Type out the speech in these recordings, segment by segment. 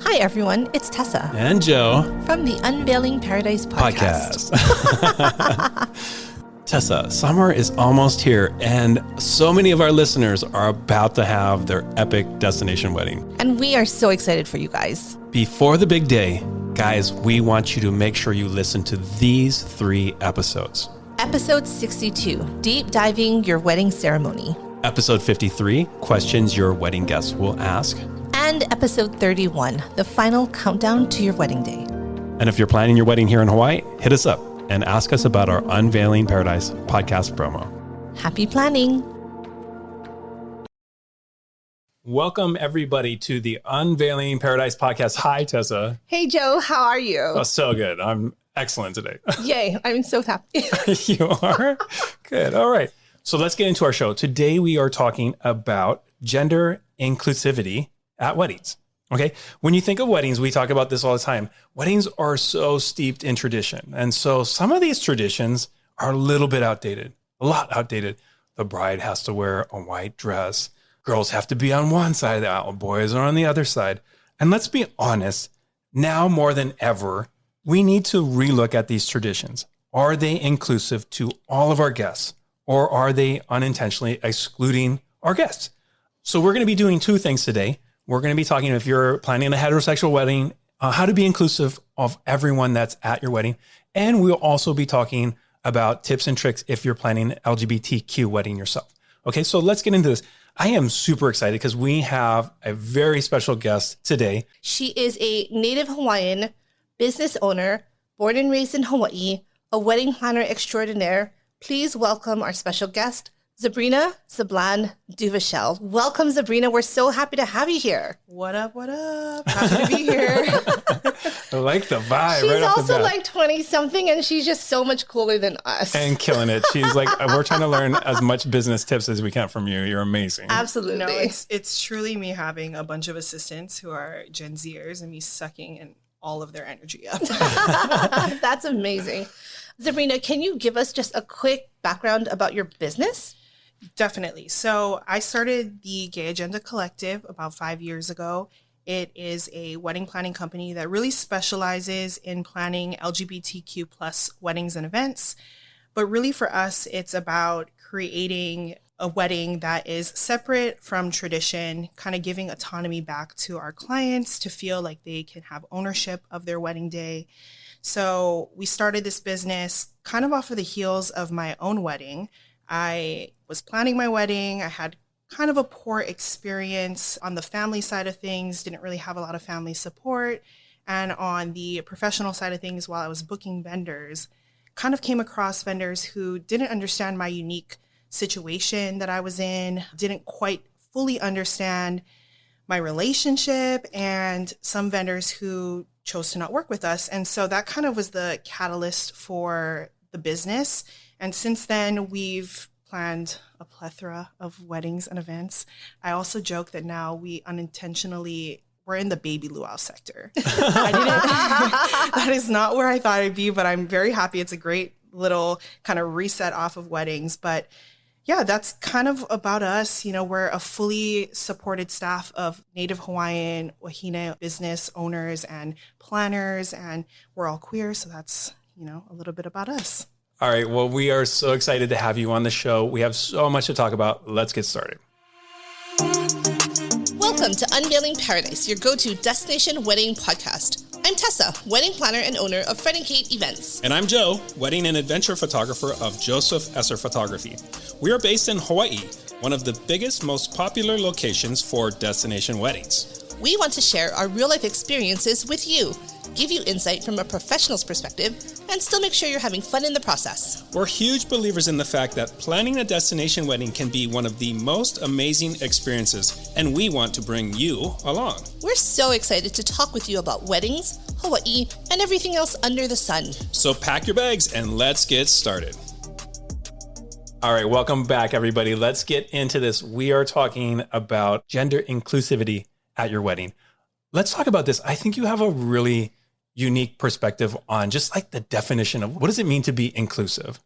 Hi, everyone. It's Tessa. And Joe. From the Unveiling Paradise podcast. Tessa, summer is almost here, and so many of our listeners are about to have their epic destination wedding. And we are so excited for you guys. Before the big day, guys, we want you to make sure you listen to these 3 episodes. Episode 62, Deep Diving Your Wedding Ceremony. Episode 53, Questions Your Wedding Guests Will Ask. And episode 31, the final countdown to your wedding day. And if you're planning your wedding here in Hawaii, hit us up and ask us about our Unveiling Paradise podcast promo. Happy planning. Welcome, everybody, to the Unveiling Paradise podcast. Hi, Tessa. Hey, Joe. How are you? Oh, so good. I'm excellent today. Yay. I'm so happy. You are? Good. All right. So let's get into our show. Today, we are talking about gender inclusivity at weddings. Okay. When you think of weddings, we talk about this all the time. Weddings are so steeped in tradition. And so some of these traditions are a little bit outdated, a lot outdated. The bride has to wear a white dress. Girls have to be on one side of the aisle. Boys are on the other side. And let's be honest, now more than ever, we need to relook at these traditions. Are they inclusive to all of our guests, or are they unintentionally excluding our guests? So we're going to be doing 2 things today. We're going to be talking, if you're planning a heterosexual wedding, how to be inclusive of everyone that's at your wedding. And we'll also be talking about tips and tricks if you're planning an LGBTQ wedding yourself. Okay, so let's get into this. I am super excited because we have a very special guest today. She is a native Hawaiian, business owner, born and raised in Hawaii, a wedding planner extraordinaire. Please welcome our special guest, Zabrina Zablan-Duvauchelle. Welcome, Zabrina. We're so happy to have you here. What up, what up? Happy to be here. I like the vibe. She's right off the also bat. like 20-something, and she's just so much cooler than us. And killing it. She's like, we're trying to learn as much business tips as we can from you. You're amazing. Absolutely. No, it's truly me having a bunch of assistants who are Gen Zers and me sucking in all of their energy up. That's amazing. Zabrina, can you give us just a quick background about your business? Definitely. So I started the Gay Agenda Collective about 5 years ago. It is a wedding planning company that really specializes in planning LGBTQ plus weddings and events. But really for us, it's about creating a wedding that is separate from tradition, kind of giving autonomy back to our clients to feel like they can have ownership of their wedding day. So we started this business kind of off of the heels of my own wedding. I was planning my wedding. I had kind of a poor experience on the family side of things, didn't really have a lot of family support. And on the professional side of things, while I was booking vendors, kind of came across vendors who didn't understand my unique situation that I was in, didn't quite fully understand my relationship, and some vendors who chose to not work with us. And so that kind of was the catalyst for the business. And since then, we've planned a plethora of weddings and events. I also joke that now we're in the baby luau sector. That is not where I thought I'd be, but I'm very happy. It's a great little kind of reset off of weddings. But yeah, that's kind of about us. You know, we're a fully supported staff of Native Hawaiian Wahine business owners and planners, and we're all queer. So that's, a little bit about us. All right. Well, we are so excited to have you on the show. We have so much to talk about. Let's get started. Welcome to Unveiling Paradise, your go-to destination wedding podcast. I'm Tessa, wedding planner and owner of Fred and Kate Events. And I'm Joe, wedding and adventure photographer of Joseph Esser Photography. We are based in Hawaii, one of the biggest, most popular locations for destination weddings. We want to share our real-life experiences with you, give you insight from a professional's perspective, and still make sure you're having fun in the process. We're huge believers in the fact that planning a destination wedding can be one of the most amazing experiences, and we want to bring you along. We're so excited to talk with you about weddings, Hawaii, and everything else under the sun. So pack your bags and let's get started. All right, welcome back, everybody. Let's get into this. We are talking about gender inclusivity at your wedding. Let's talk about this. I think you have a really unique perspective on just like the definition of what does it mean to be inclusive?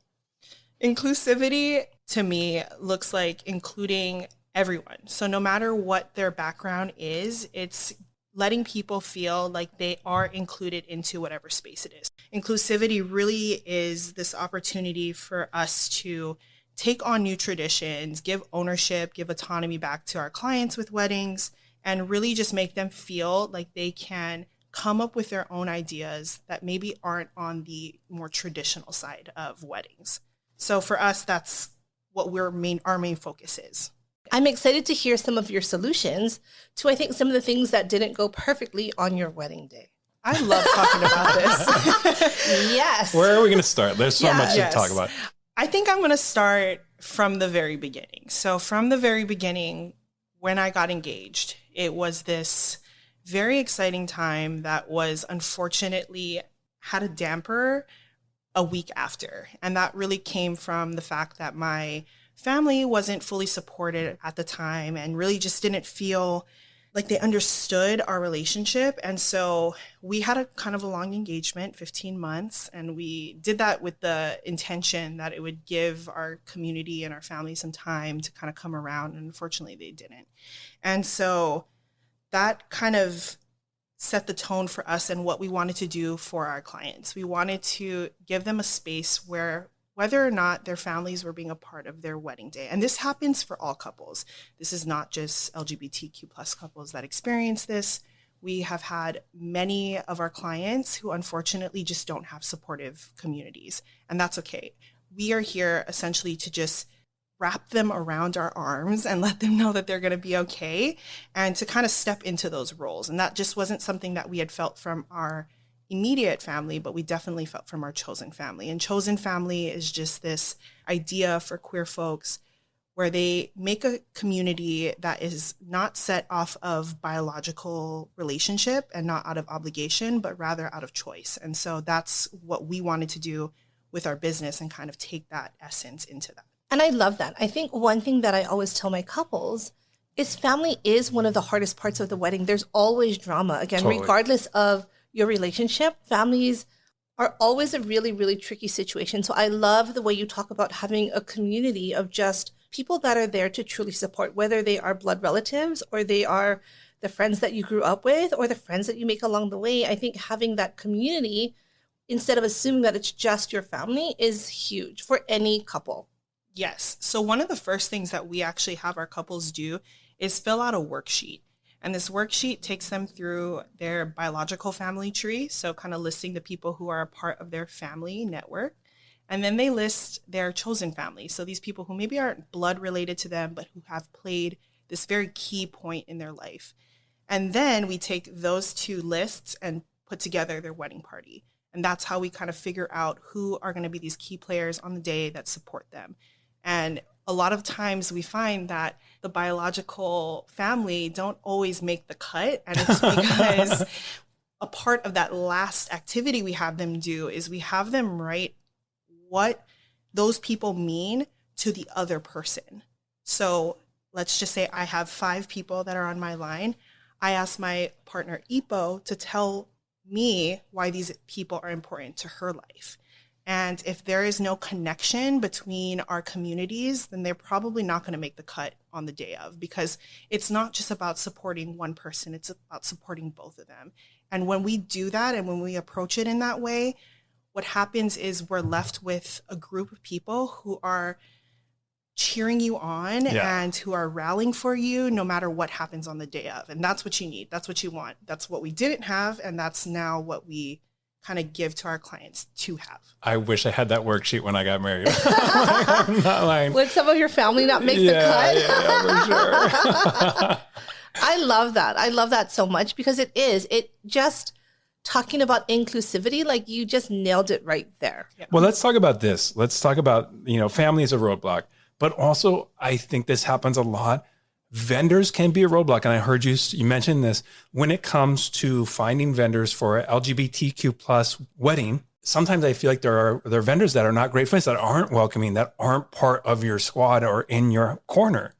Inclusivity to me looks like including everyone. So no matter what their background is, it's letting people feel like they are included into whatever space it is. Inclusivity really is this opportunity for us to take on new traditions, give ownership, give autonomy back to our clients with weddings, and really just make them feel like they can come up with their own ideas that maybe aren't on the more traditional side of weddings. So for us, that's what our main focus is. I'm excited to hear some of your solutions to, I think, some of the things that didn't go perfectly on your wedding day. I love talking about this. Yes. Where are we going to start? There's so much to Yes. talk about. I think I'm going to start from the very beginning. So from the very beginning, when I got engaged, it was this very exciting time that was unfortunately had a damper a week after. And that really came from the fact that my family wasn't fully supported at the time and really just didn't feel like they understood our relationship. And so we had a kind of a long engagement, 15 months, and we did that with the intention that it would give our community and our family some time to kind of come around. And unfortunately, they didn't. And so that kind of set the tone for us and what we wanted to do for our clients. We wanted to give them a space where whether or not their families were being a part of their wedding day. And this happens for all couples. This is not just LGBTQ plus couples that experience this. We have had many of our clients who unfortunately just don't have supportive communities, and that's okay. We are here essentially to just wrap them around our arms and let them know that they're going to be okay and to kind of step into those roles. And that just wasn't something that we had felt from our immediate family, but we definitely felt from our chosen family. And chosen family is just this idea for queer folks where they make a community that is not set off of biological relationship and not out of obligation, but rather out of choice. And so that's what we wanted to do with our business and kind of take that essence into that. And I love that. I think one thing that I always tell my couples is family is one of the hardest parts of the wedding. There's always drama. Again, Totally. regardless of your relationship, families are always a really, really tricky situation. So I love the way you talk about having a community of just people that are there to truly support, whether they are blood relatives or they are the friends that you grew up with or the friends that you make along the way. I think having that community, instead of assuming that it's just your family, is huge for any couple. Yes. So one of the first things that we actually have our couples do is fill out a worksheet. And this worksheet takes them through their biological family tree. So kind of listing the people who are a part of their family network. And then they list their chosen family. So these people who maybe aren't blood related to them, but who have played this very key point in their life. And then we take those two lists and put together their wedding party. And that's how we kind of figure out who are going to be these key players on the day that support them. And a lot of times we find that the biological family don't always make the cut. And it's because a part of that last activity we have them do is we have them write what those people mean to the other person. So let's just say I have 5 people that are on my line. I ask my partner, Ipo, to tell me why these people are important to her life. And if there is no connection between our communities, then they're probably not going to make the cut on the day of, because it's not just about supporting one person, it's about supporting both of them. And when we do that and when we approach it in that way, what happens is we're left with a group of people who are cheering you on and who are rallying for you no matter what happens on the day of. And that's what you need. That's what you want. That's what we didn't have. And that's now what we kind of give to our clients to have. I wish I had that worksheet when I got married. I'm not lying. Would some of your family not make the cut? Yeah, for sure. I love that. I love that so much because it just talking about inclusivity, like you just nailed it right there. Yeah. Well, let's talk about this. Let's talk about, family is a roadblock, but also I think this happens a lot. Vendors can be a roadblock. And I heard you mention this when it comes to finding vendors for LGBTQ plus wedding. Sometimes I feel like there are vendors that are not great friends, that aren't welcoming, that aren't part of your squad or in your corner.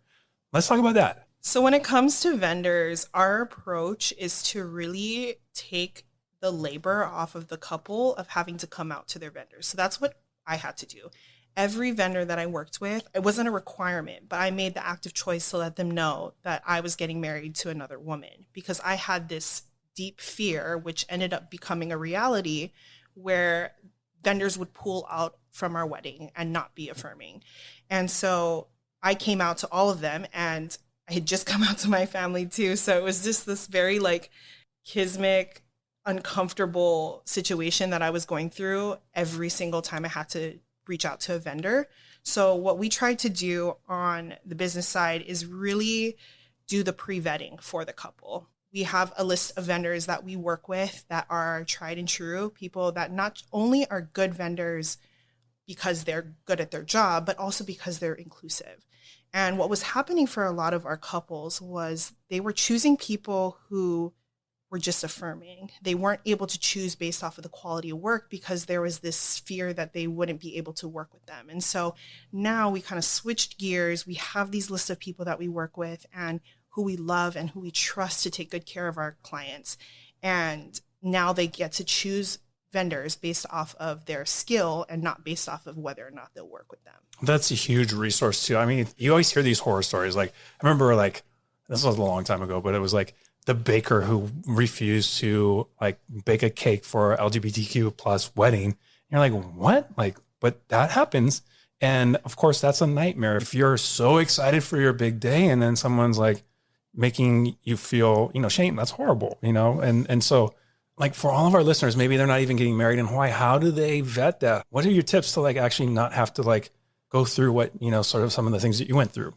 Let's talk about that. So when it comes to vendors, our approach is to really take the labor off of the couple of having to come out to their vendors. So that's what I had to do. every vendor that I worked with, it wasn't a requirement, but I made the active choice to let them know that I was getting married to another woman, because I had this deep fear, which ended up becoming a reality, where vendors would pull out from our wedding and not be affirming. And so I came out to all of them, and I had just come out to my family too. So it was just this very like schismic, uncomfortable situation that I was going through every single time I had to reach out to a vendor. So what we tried to do on the business side is really do the pre-vetting for the couple. We have a list of vendors that we work with that are tried and true, people that not only are good vendors because they're good at their job, but also because they're inclusive. And what was happening for a lot of our couples was they were choosing people who were just affirming. They weren't able to choose based off of the quality of work because there was this fear that they wouldn't be able to work with them. And so now we kind of switched gears. We have these lists of people that we work with and who we love and who we trust to take good care of our clients. And now they get to choose vendors based off of their skill and not based off of whether or not they'll work with them. That's a huge resource too. I mean, you always hear these horror stories. Like, I remember like, this was a long time ago, but it was like the baker who refused to like bake a cake for LGBTQ plus wedding. And you're like, what? Like, but that happens. And of course that's a nightmare. If you're so excited for your big day and then someone's like making you feel, shame, that's horrible, And so like for all of our listeners, maybe they're not even getting married in Hawaii. How do they vet that? What are your tips to like actually not have to like go through what, sort of some of the things that you went through?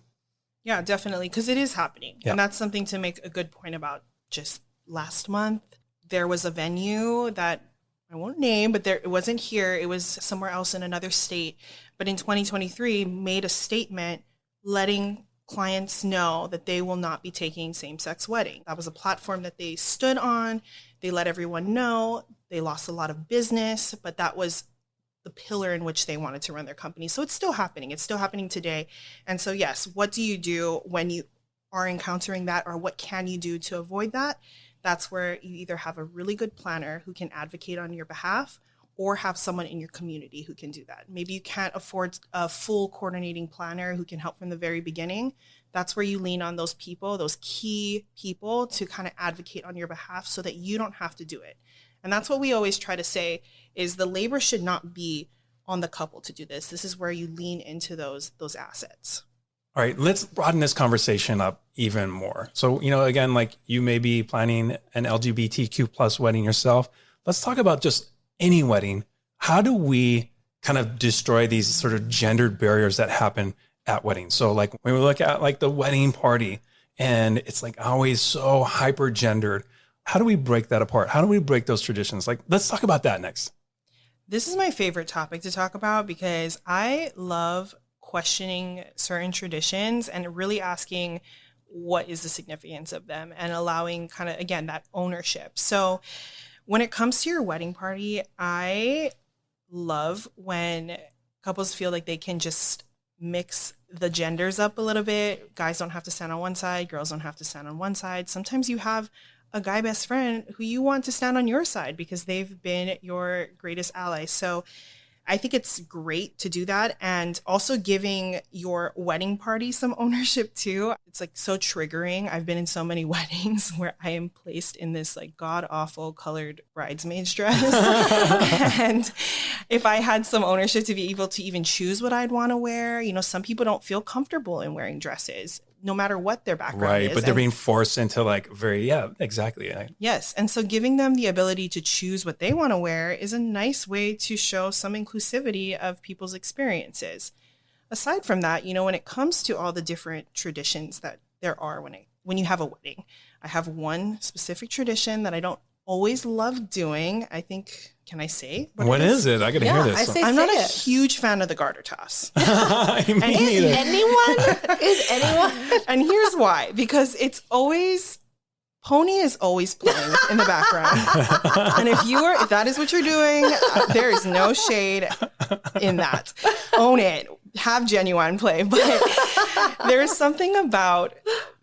Yeah, definitely. Because it is happening. Yeah. And that's something to make a good point about. Just last month, there was a venue that I won't name, but it wasn't here. It was somewhere else in another state. But in 2023, made a statement letting clients know that they will not be taking same-sex wedding. That was a platform that they stood on. They let everyone know. They lost a lot of business, but that was the pillar in which they wanted to run their company. So it's still happening. It's still happening today. And so, yes, what do you do when you are encountering that, or what can you do to avoid that? That's where you either have a really good planner who can advocate on your behalf, or have someone in your community who can do that. Maybe you can't afford a full coordinating planner who can help from the very beginning. That's where you lean on those people, those key people, to kind of advocate on your behalf so that you don't have to do it. And that's what we always try to say is the labor should not be on the couple to do this. This is where you lean into those assets. All right, let's broaden this conversation up even more. So, again, like you may be planning an LGBTQ plus wedding yourself. Let's talk about just any wedding. How do we kind of destroy these sort of gendered barriers that happen at weddings? So like when we look at like the wedding party and it's like always so hyper gendered, how do we break that apart? How do we break those traditions? Like, let's talk about that next. This is my favorite topic to talk about because I love questioning certain traditions and really asking what is the significance of them and allowing kind of, again, that ownership. So when it comes to your wedding party, I love when couples feel like they can just mix the genders up a little bit. Guys don't have to stand on one side. Girls don't have to stand on one side. Sometimes you have a guy best friend who you want to stand on your side because they've been your greatest ally. So I think it's great to do that, and also giving your wedding party some ownership too. It's like so triggering. I've been in so many weddings where I am placed in this like god awful colored bridesmaid's dress. And if I had some ownership to be able to even choose what I'd want to wear, some people don't feel comfortable in wearing dresses, no matter what their background is. Right, but they're being forced into like exactly. Yes, and so giving them the ability to choose what they want to wear is a nice way to show some inclusivity of people's experiences. Aside from that, when it comes to all the different traditions that there are when you have a wedding, I have one specific tradition that I don't always love doing. I think, can I say what is it? I gotta hear this. I'm not a huge fan of the garter toss. Is anyone? And here's why. Because Pony is always playing in the background. And if that is what you're doing, there is no shade in that. Own it. Have Genuine play. But there is something about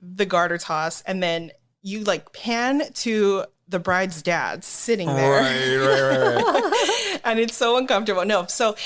the garter toss, and then you like pan to the bride's dad sitting there. Right. And it's so uncomfortable. No. So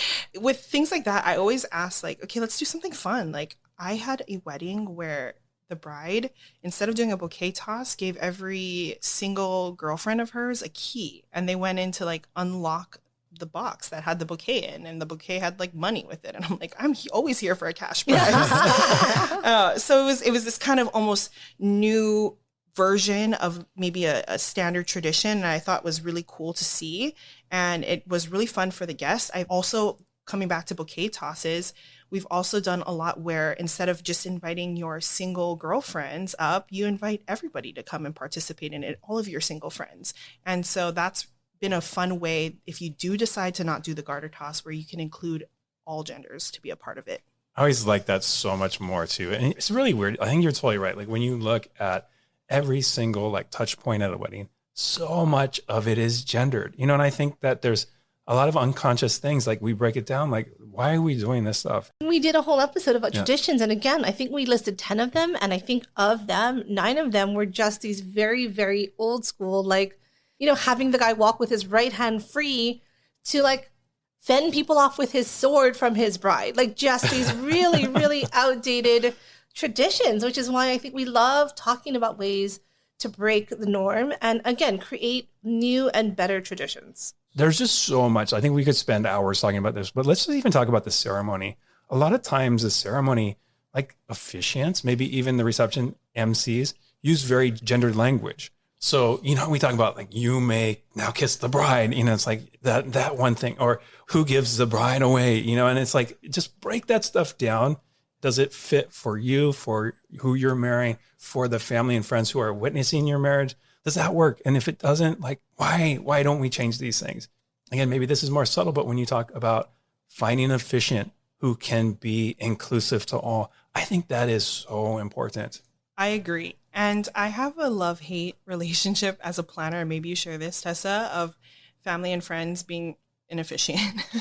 with things like that, I always ask like, okay, let's do something fun. Like I had a wedding where the bride, instead of doing a bouquet toss, gave every single girlfriend of hers a key. And they went in to like unlock the box that had the bouquet in, and the bouquet had like money with it. And I'm like, I'm always here for a cash prize. So it was this kind of almost new version of maybe a standard tradition. And I thought was really cool to see. And it was really fun for the guests. I've also, coming back to bouquet tosses, we've also done a lot where instead of just inviting your single girlfriends up, you invite everybody to come and participate in it, all of your single friends. And so that's been a fun way, if you do decide to not do the garter toss, where you can include all genders to be a part of it. I always like that so much more too. And it's really weird. I think you're totally right. Like when you look at every single like touch point at a wedding, so much of it is gendered, you know, and I think that there's a lot of unconscious things. Like we break it down, like, why are we doing this stuff? We did a whole episode about traditions. And again, I think we listed 10 of them. And I think of them, 9 of them were just these very, very old school, like, you know, having the guy walk with his right hand free to like fend people off with his sword from his bride. Like just these really, really outdated traditions, which is why I think we love talking about ways to break the norm and again, create new and better traditions. There's just so much. I think we could spend hours talking about this, but let's just even talk about the ceremony. A lot of times the ceremony, like officiants, maybe even the reception MCs, use very gendered language. So, you know, we talk about like, you may now kiss the bride, you know, it's like that one thing, or who gives the bride away, you know, and it's like, just break that stuff down. Does it fit for you, for who you're marrying, for the family and friends who are witnessing your marriage? Does that work? And if it doesn't, like, why don't we change these things? Again, maybe this is more subtle, but when you talk about finding an officiant who can be inclusive to all, I think that is so important. I agree. And I have a love-hate relationship as a planner. Maybe you share this, Tessa, of family and friends being an officiant.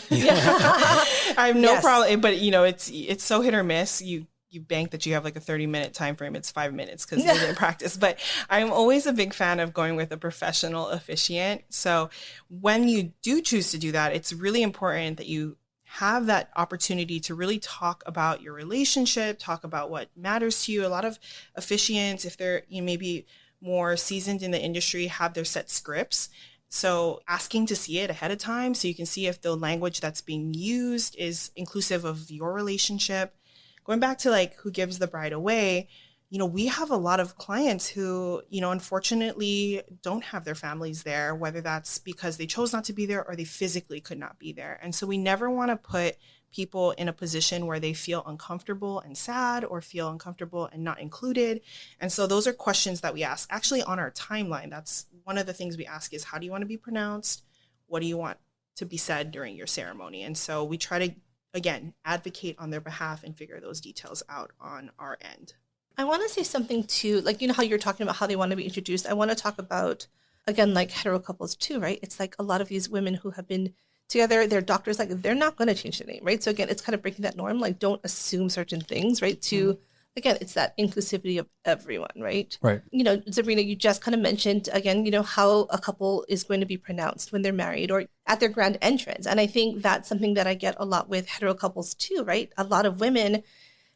I have no problem, but you know, it's so hit or miss. You bank that you have like a 30-minute time frame. It's 5 minutes because they didn't practice. But I'm always a big fan of going with a professional officiant. So when you do choose to do that, it's really important that you have that opportunity to really talk about your relationship, talk about what matters to you. A lot of officiants, if they're maybe more seasoned in the industry, have their set scripts. So asking to see it ahead of time so you can see if the language that's being used is inclusive of your relationship. Going back to like who gives the bride away, you know, we have a lot of clients who, you know, unfortunately don't have their families there, whether that's because they chose not to be there or they physically could not be there. And so we never want to put people in a position where they feel uncomfortable and sad or feel uncomfortable and not included. And so those are questions that we ask actually on our timeline. That's one of the things we ask is, how do you want to be pronounced? What do you want to be said during your ceremony? And so we try to, again, advocate on their behalf and figure those details out on our end. I want to say something too, like, you know, how you're talking about how they want to be introduced. I want to talk about, again, like hetero couples too, right? It's like a lot of these women who have been together, their doctors, like, they're not going to change the name, right? So again, it's kind of breaking that norm. Like, don't assume certain things, right? To, again, it's that inclusivity of everyone, right? Right. You know, Zabrina, you just kind of mentioned, again, you know, how a couple is going to be pronounced when they're married or at their grand entrance. And I think that's something that I get a lot with hetero couples too, right? A lot of women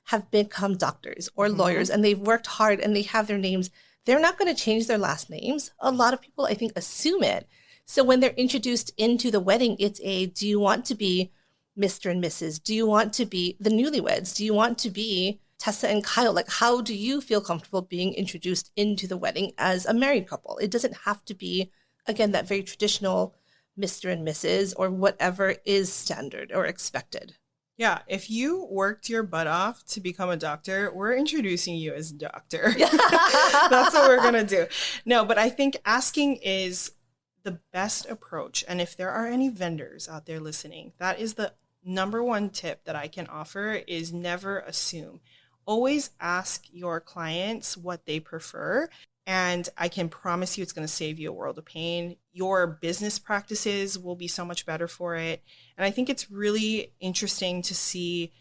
have become doctors or lawyers and they've worked hard and they have their names. They're not going to change their last names. A lot of people, I think, assume it. So when they're introduced into the wedding, it's do you want to be Mr. and Mrs.? Do you want to be the newlyweds? Do you want to be Tessa and Kyle? Like, how do you feel comfortable being introduced into the wedding as a married couple? It doesn't have to be, again, that very traditional Mr. and Mrs. or whatever is standard or expected. Yeah, if you worked your butt off to become a doctor, we're introducing you as doctor. That's what we're going to do. No, but I think asking is the best approach. And if there are any vendors out there listening, that is the number one tip that I can offer is never assume. Always ask your clients what they prefer. And I can promise you it's going to save you a world of pain. Your business practices will be so much better for it. And I think it's really interesting to see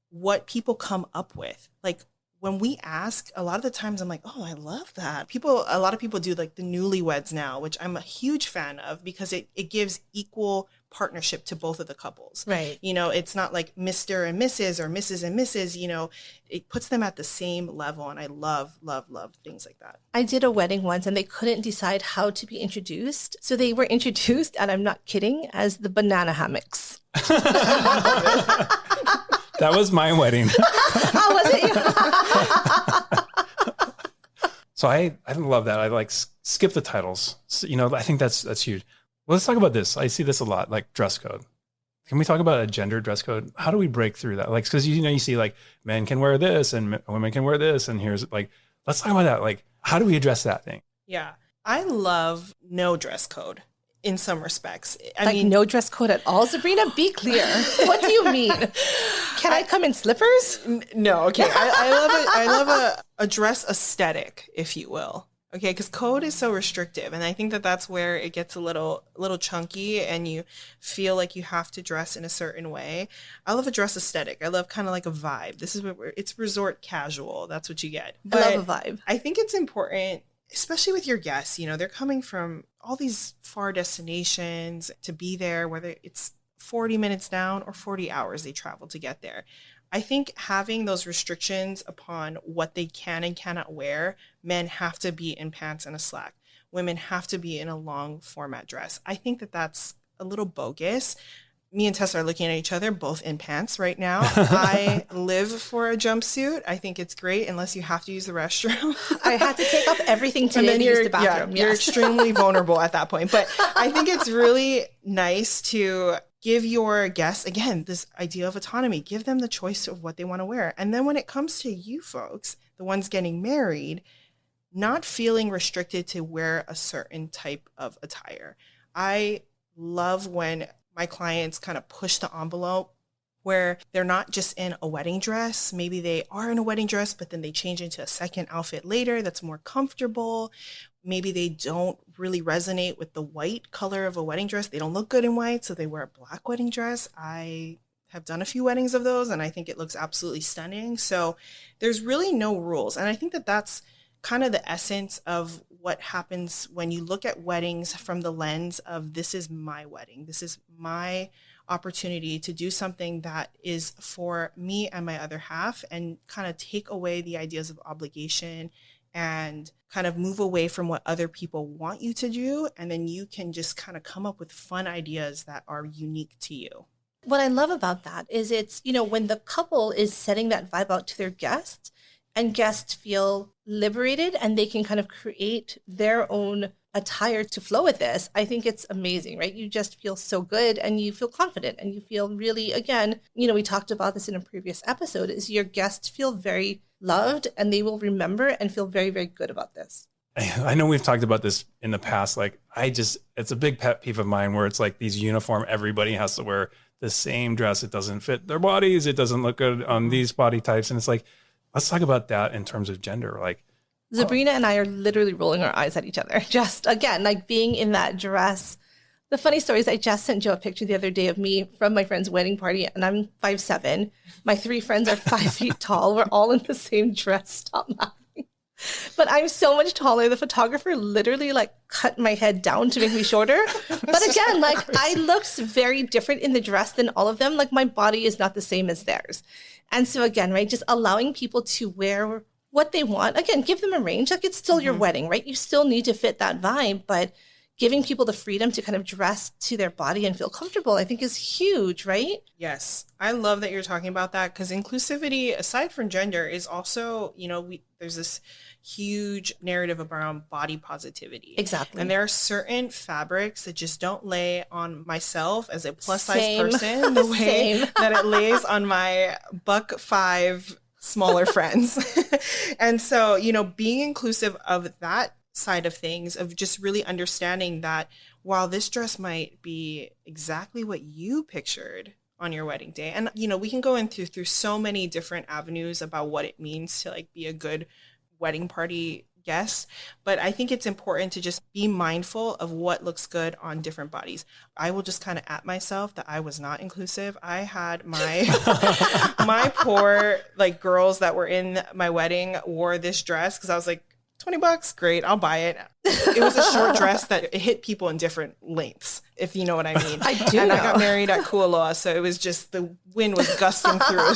what people come up with. Like when we ask, a lot of the times I'm like, oh, I love that. A lot of people do like the newlyweds now, which I'm a huge fan of because it gives equal partnership to both of the couples. Right. It's not like Mr. and Mrs. or Mrs. and Mrs., it puts them at the same level. And I love, love, love things like that. I did a wedding once and they couldn't decide how to be introduced. So they were introduced, and I'm not kidding, as the banana hammocks. That was my wedding. How was it? So I love that. I like skip the titles. So, I think that's huge. Well, let's talk about this. I see this a lot, like dress code. Can we talk about a gender dress code? How do we break through that? Like, because you see like men can wear this and women can wear this, and here's like, let's talk about that. Like, how do we address that thing? Yeah, I love no dress code in some respects. I mean, no dress code at all, Zabrina? Be clear. What do you mean? Can I come in slippers? No, okay. I love a dress aesthetic, if you will. Okay, because code is so restrictive, and I think that's where it gets a little chunky, and you feel like you have to dress in a certain way. I love a dress aesthetic. I love kind of like a vibe. This is it's resort casual. That's what you get. But I love a vibe. I think it's important, especially with your guests. They're coming from all these far destinations to be there, whether it's 40 minutes down or 40 hours they travel to get there. I think having those restrictions upon what they can and cannot wear, men have to be in pants and a slack. Women have to be in a long format dress. I think that's a little bogus. Me and Tessa are looking at each other, both in pants right now. I live for a jumpsuit. I think it's great unless you have to use the restroom. I had to take off everything today to use the bathroom. Yeah, you're extremely vulnerable at that point. But I think it's really nice to give your guests, again, this idea of autonomy. Give them the choice of what they want to wear. And then when it comes to you folks, the ones getting married, not feeling restricted to wear a certain type of attire. I love when my clients kind of push the envelope where they're not just in a wedding dress. Maybe they are in a wedding dress, but then they change into a second outfit later that's more comfortable. Maybe they don't really resonate with the white color of a wedding dress. They don't look good in white, so they wear a black wedding dress. I have done a few weddings of those, and I think it looks absolutely stunning. So there's really no rules. And I think that's kind of the essence of what happens when you look at weddings from the lens of, this is my wedding. This is my opportunity to do something that is for me and my other half, and kind of take away the ideas of obligation and kind of move away from what other people want you to do. And then you can just kind of come up with fun ideas that are unique to you. What I love about that is it's, when the couple is setting that vibe out to their guests, and guests feel liberated and they can kind of create their own attire to flow with this, I think it's amazing, right? You just feel so good and you feel confident and you feel really, again, we talked about this in a previous episode, is your guests feel very loved and they will remember and feel very, very good about this. I know we've talked about this in the past. Like, it's a big pet peeve of mine where it's like these uniform, everybody has to wear the same dress. It doesn't fit their bodies. It doesn't look good on these body types. And it's like, let's talk about that in terms of gender. Like, Zabrina and I are literally rolling our eyes at each other. Just, again, like being in that dress. The funny story is I just sent Joe a picture the other day of me from my friend's wedding party, and I'm 5'7". My 3 friends are 5 feet tall. We're all in the same dress. Stop laughing. But I'm so much taller. The photographer literally like cut my head down to make me shorter. But again, like I looked very different in the dress than all of them. Like my body is not the same as theirs. And so again, right, just allowing people to wear what they want. Again, give them a range. Like it's still your wedding, right? You still need to fit that vibe, but giving people the freedom to kind of dress to their body and feel comfortable, I think is huge, right? Yes. I love that you're talking about that, because inclusivity, aside from gender, is also, there's this huge narrative around body positivity. Exactly. And there are certain fabrics that just don't lay on myself as a plus size person the way that it lays on my $1.5 smaller friends. And so, being inclusive of that side of things, of just really understanding that while this dress might be exactly what you pictured on your wedding day, and we can go through so many different avenues about what it means to like be a good wedding party guests, but I think it's important to just be mindful of what looks good on different bodies. I will just kind of at myself that I was not inclusive. I had my poor like girls that were in my wedding wore this dress because I was like, $20, great, I'll buy it. It was a short dress that it hit people in different lengths, if you know what I mean. I do And know. I got married at Kualoa, so it was just the wind was gusting through.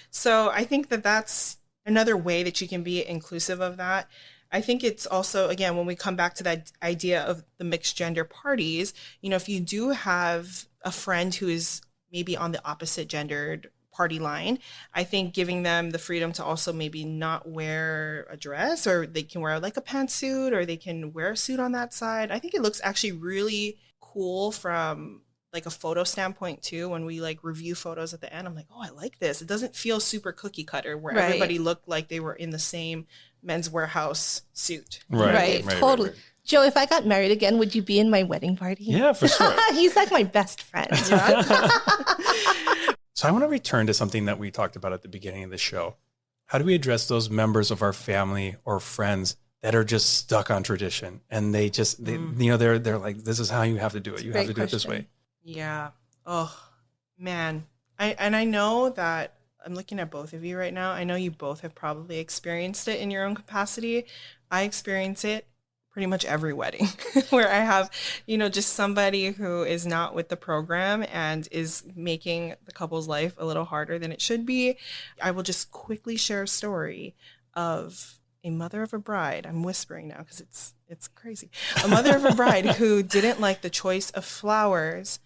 So I think that that's another way that you can be inclusive of that. I think it's also, again, when we come back to that idea of the mixed gender parties, you know, if you do have a friend who is maybe on the opposite gendered party line, I think giving them the freedom to also maybe not wear a dress, or they can wear like a pantsuit, or they can wear a suit on that side. I think it looks actually really cool from like a photo standpoint too. When we like review photos at the end, I'm like, oh, I like this. It doesn't feel super cookie cutter where Right. everybody looked like they were in the same Men's Warehouse suit. Right, totally. Right. Joe, if I got married again, would you be in my wedding party? Yeah, for sure. He's like my best friend. So I want to return to something that we talked about at the beginning of the show. How do we address those members of our family or friends that are just stuck on tradition and they you know, they're like, this is how you have to do it. You have to do it this way. Yeah. Oh, man. I know that I'm looking at both of you right now. I know you both have probably experienced it in your own capacity. I experience it pretty much every wedding where I have, you know, just somebody who is not with the program and is making the couple's life a little harder than it should be. I will just quickly share a story of a mother of a bride. I'm whispering now because it's crazy. A mother of a bride who didn't like the choice of flowers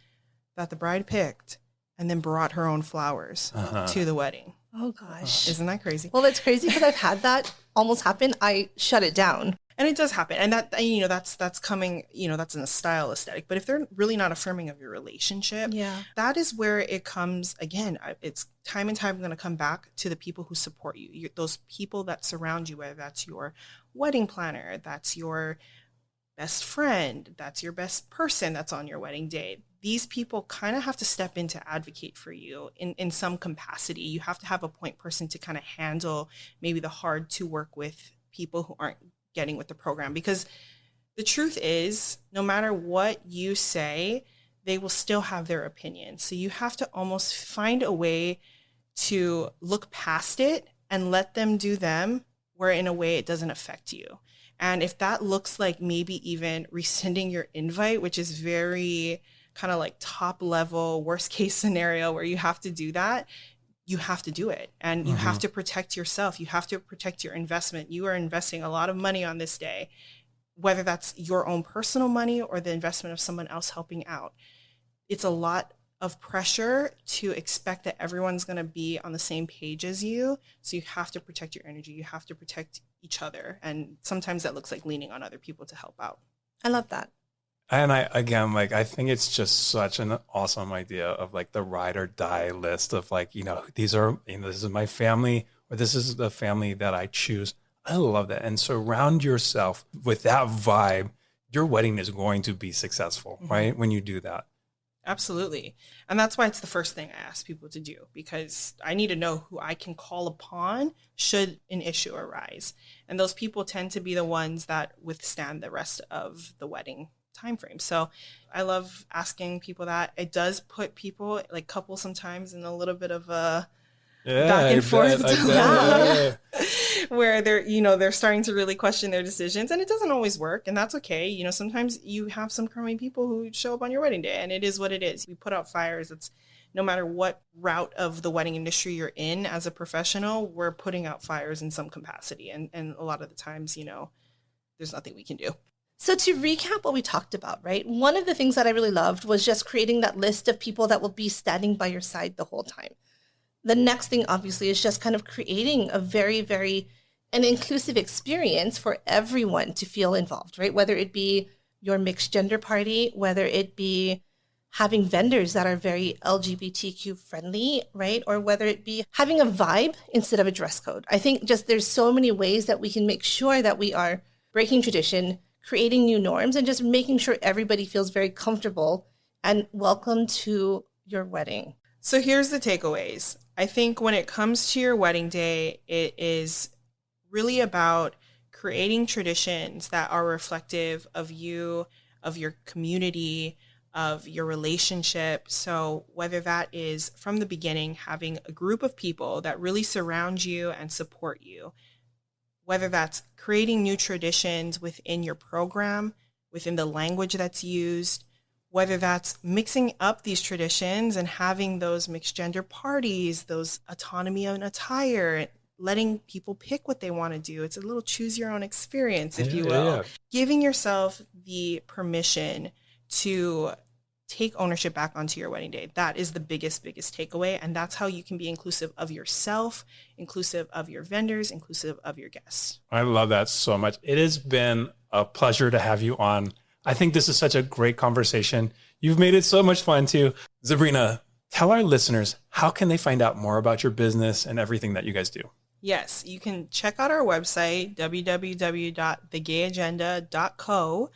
that the bride picked and then brought her own flowers to the wedding. Oh, gosh. Isn't that crazy? Well, it's crazy because I've had that almost happen. I shut it down. And it does happen. And that, you know, that's coming, you know, that's in a style aesthetic. But if they're really not affirming of your relationship, that is where it comes again. It's time and time going to come back to the people who support you, those people that surround you, whether that's your wedding planner, that's your best friend, that's your best person that's on your wedding day. These people kind of have to step in to advocate for you in some capacity. You have to have a point person to kind of handle maybe the hard to work with people who aren't getting with the program, because the truth is, no matter what you say, they will still have their opinion. So you have to almost find a way to look past it and let them do them, where in a way it doesn't affect you. And if that looks like maybe even rescinding your invite, which is very kind of like top level, worst case scenario where you have to do that, you have to do it. And you have to protect yourself. You have to protect your investment. You are investing a lot of money on this day, whether that's your own personal money or the investment of someone else helping out. It's a lot of pressure to expect that everyone's going to be on the same page as you. So you have to protect your energy. You have to protect each other. And sometimes that looks like leaning on other people to help out. I love that. And I think it's just such an awesome idea of like the ride or die list of like, you know, this is my family, or this is the family that I choose. I love that. And surround yourself with that vibe. Your wedding is going to be successful, right? When you do that. Absolutely. And that's why it's the first thing I ask people to do, because I need to know who I can call upon should an issue arise. And those people tend to be the ones that withstand the rest of the wedding time frame. So I love asking people that. It does put people, like couples, sometimes in a little bit of a back and forth where they're starting to really question their decisions, and it doesn't always work, and that's okay. You know, sometimes you have some crummy people who show up on your wedding day, and it is what it is. We put out fires. It's no matter what route of the wedding industry you're in as a professional, we're putting out fires in some capacity, and a lot of the times, you know, there's nothing we can do. So to recap what we talked about, right? One of the things that I really loved was just creating that list of people that will be standing by your side the whole time. The next thing, obviously, is just kind of creating a very, very an inclusive experience for everyone to feel involved, right? Whether it be your mixed gender party, whether it be having vendors that are very LGBTQ friendly, right? Or whether it be having a vibe instead of a dress code. I think just there's so many ways that we can make sure that we are breaking tradition, creating new norms, and just making sure everybody feels very comfortable and welcome to your wedding. So here's the takeaways. I think when it comes to your wedding day, it is really about creating traditions that are reflective of you, of your community, of your relationship. So whether that is from the beginning, having a group of people that really surround you and support you, whether that's creating new traditions within your program, within the language that's used, whether that's mixing up these traditions and having those mixed gender parties, those autonomy in attire, letting people pick what they want to do. It's a little choose your own experience, if you will. Yeah. Giving yourself the permission to take ownership back onto your wedding day. That is the biggest takeaway. And that's how you can be inclusive of yourself, inclusive of your vendors, inclusive of your guests. I love that so much. It has been a pleasure to have you on. I think this is such a great conversation. You've made it so much fun too. Zabrina, tell our listeners, how can they find out more about your business and everything that you guys do? Yes, you can check out our website, www.thegayagenda.co.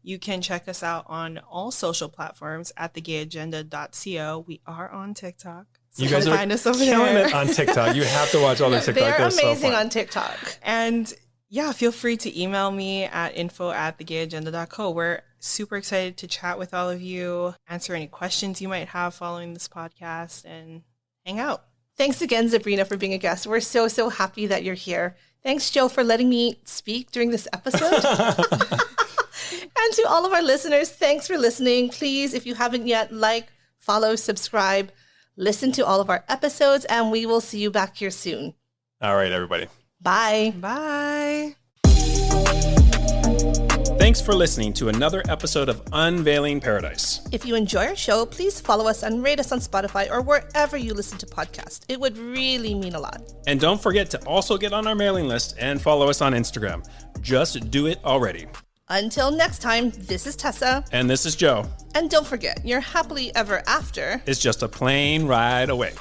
You can check us out on all social platforms at thegayagenda.co. We are on TikTok. So you guys are find us over killing there. it on TikTok. You have to watch all their TikTok. They're amazing on TikTok. And yeah, feel free to email me at info@thegayagenda.co. We're super excited to chat with all of you, answer any questions you might have following this podcast, and hang out. Thanks again, Zabrina, for being a guest. We're so happy that you're here. Thanks, Joe, for letting me speak during this episode. And to all of our listeners, thanks for listening. Please, if you haven't yet, like, follow, subscribe, listen to all of our episodes, and we will see you back here soon. All right, everybody. Bye. Bye. Thanks for listening to another episode of Unveiling Paradise. If you enjoy our show, please follow us and rate us on Spotify or wherever you listen to podcasts. It would really mean a lot. And don't forget to also get on our mailing list and follow us on Instagram. Just do it already. Until next time, this is Tessa. And this is Joe. And don't forget, your happily ever after is just a plane ride away.